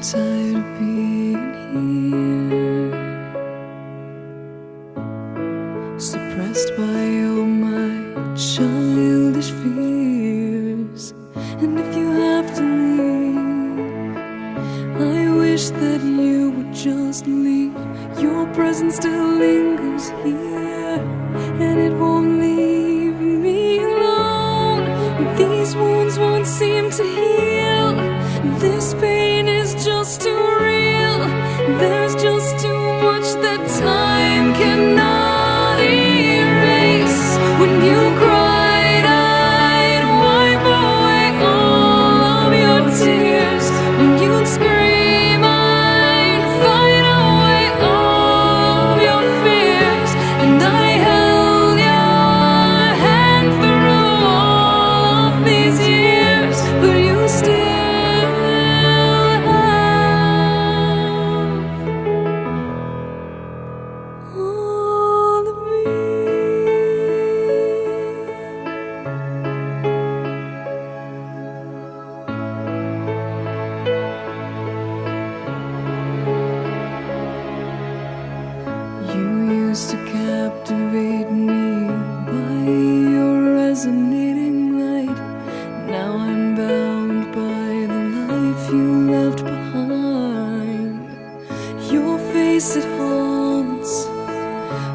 tired of being here, suppressed by all my childish fears. And if you have to leave, I wish that you would just leave. Your presence still lingers here, and it won't leave me alone. These wounds won't seem to heal. This pain is just too real. There's just too much that time cannot erase. When you cried, I'd wipe away all of your tears. When you'd scream, I'd fight away all of your fears. And I held your hand through all of these years, but you still all of me. You used to captivate me by your resonating light. Now I'm bound by the life you left behind. Your face, it haunts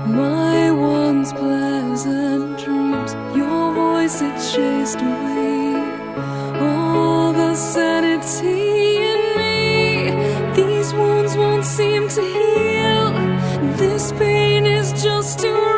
my once pleasant dreams. Your voice, it chased away all the sanity in me. These wounds won't seem to heal. This pain is just too